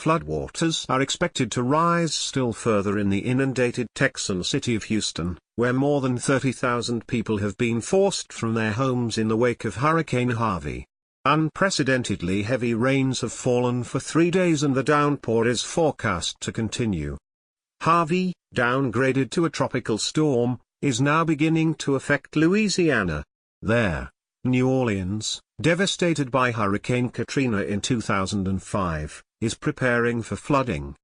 floodwaters are expected to rise still further in the inundated Texan city of Houston, where more than 30,000 people have been forced from their homes in the wake of Hurricane Harvey. Unprecedentedly heavy rains have fallen for 3 days and the downpour is forecast to continue. Harvey, downgraded to a tropical storm, is now beginning to affect Louisiana. There, New Orleans, devastated by Hurricane Katrina in 2005, is preparing for flooding.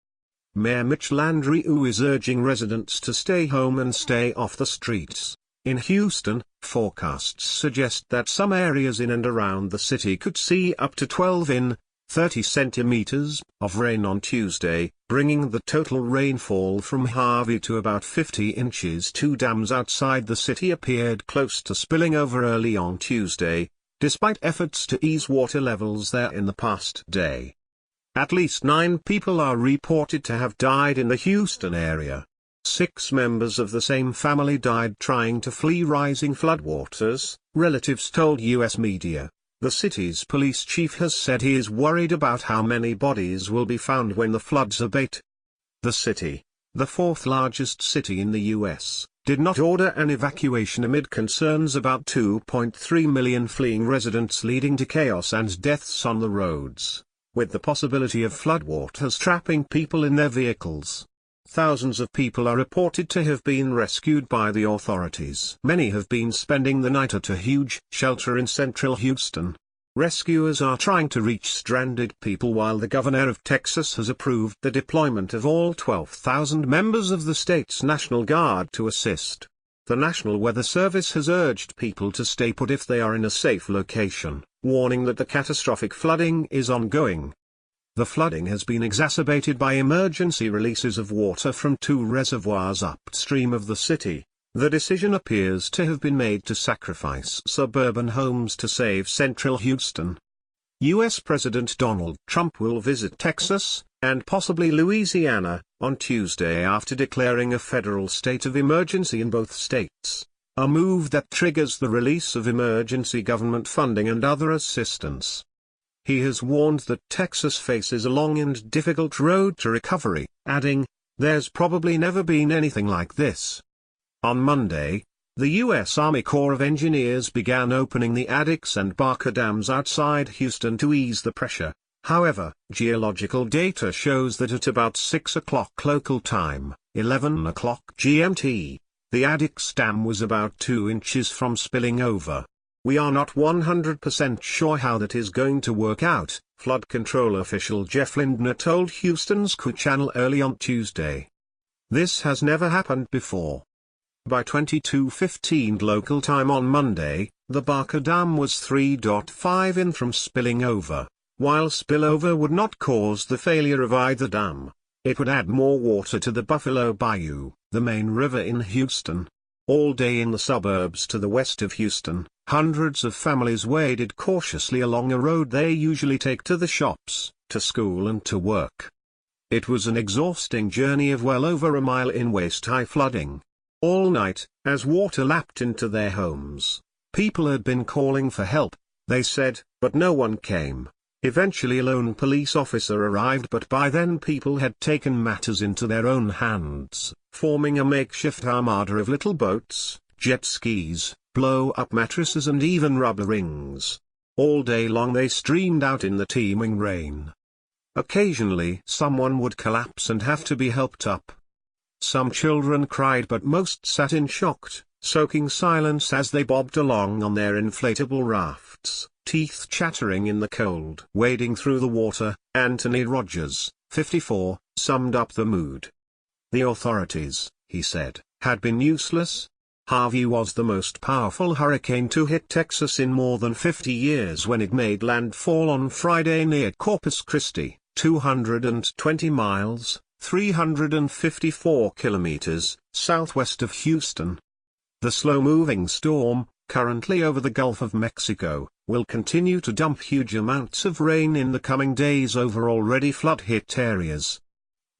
Mayor Mitch Landrieu is urging residents to stay home and stay off the streets. In Houston, forecasts suggest that some areas in and around the city could see up to 30 centimeters of rain on Tuesday, bringing the total rainfall from Harvey to about 50 inches. 2 dams outside the city appeared close to spilling over early on Tuesday, despite efforts to ease water levels there in the past day. At least 9 people are reported to have died in the Houston area. 6 members of the same family died trying to flee rising floodwaters, relatives told U.S. media. The city's police chief has said he is worried about how many bodies will be found when the floods abate. The city, the 4th largest city in the U.S., did not order an evacuation amid concerns about 2.3 million fleeing residents, leading to chaos and deaths on the roads, with the possibility of floodwaters trapping people in their vehicles. Thousands of people are reported to have been rescued by the authorities. Many have been spending the night at a huge shelter in central Houston. Rescuers are trying to reach stranded people while the governor of Texas has approved the deployment of all 12,000 members of the state's National Guard to assist. The National Weather Service has urged people to stay put if they are in a safe location, warning that the catastrophic flooding is ongoing. The flooding has been exacerbated by emergency releases of water from 2 reservoirs upstream of the city. The decision appears to have been made to sacrifice suburban homes to save central Houston. U.S. President Donald Trump will visit Texas, and possibly Louisiana, on Tuesday after declaring a federal state of emergency in both states, a move that triggers the release of emergency government funding and other assistance. He has warned that Texas faces a long and difficult road to recovery, adding, "There's probably never been anything like this." On Monday, the U.S. Army Corps of Engineers began opening the Addicks and Barker dams outside Houston to ease the pressure. However, geological data shows that at about 6 o'clock local time, 11 o'clock GMT, the Addicks Dam was about 2 inches from spilling over. "We are not 100% sure how that is going to work out," flood control official Jeff Lindner told Houston's Q Channel early on Tuesday. "This has never happened before." By 22:15 local time on Monday, the Barker Dam was 3.5 in from spilling over. While spillover would not cause the failure of either dam, it would add more water to the Buffalo Bayou, the main river in Houston. All day in the suburbs to the west of Houston, hundreds of families waded cautiously along a road they usually take to the shops, to school and to work. It was an exhausting journey of well over a mile in waist-high flooding. All night, as water lapped into their homes, people had been calling for help, they said, but no one came. Eventually a lone police officer arrived, but by then people had taken matters into their own hands, forming a makeshift armada of little boats, jet skis, blow-up mattresses and even rubber rings. All day long they streamed out in the teeming rain. Occasionally someone would collapse and have to be helped up. Some children cried, but most sat in shocked, soaking silence as they bobbed along on their inflatable rafts, teeth chattering in the cold. Wading through the water, Anthony Rogers, 54, summed up the mood. "The authorities," he said, "had been useless. Harvey was the most powerful hurricane to hit Texas in more than 50 years when it made landfall on Friday near Corpus Christi, 220 miles, 354 kilometers, southwest of Houston. The slow-moving storm, currently over the Gulf of Mexico, will continue to dump huge amounts of rain in the coming days over already flood-hit areas.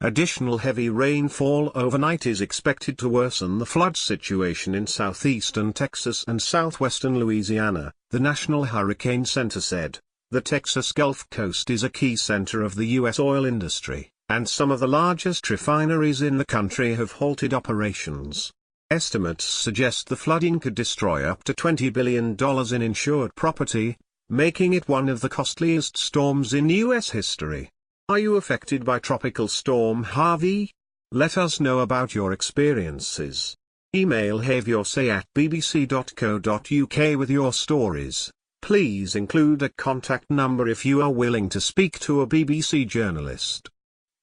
Additional heavy rainfall overnight is expected to worsen the flood situation in southeastern Texas and southwestern Louisiana, the National Hurricane Center said. The Texas Gulf Coast is a key center of the U.S. oil industry, and some of the largest refineries in the country have halted operations. Estimates suggest the flooding could destroy up to $20 billion in insured property, making it one of the costliest storms in U.S. history. Are you affected by Tropical Storm Harvey? Let us know about your experiences. Email haveyoursay@bbc.co.uk with your stories. Please include a contact number if you are willing to speak to a BBC journalist.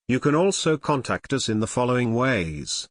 You can also contact us in the following ways.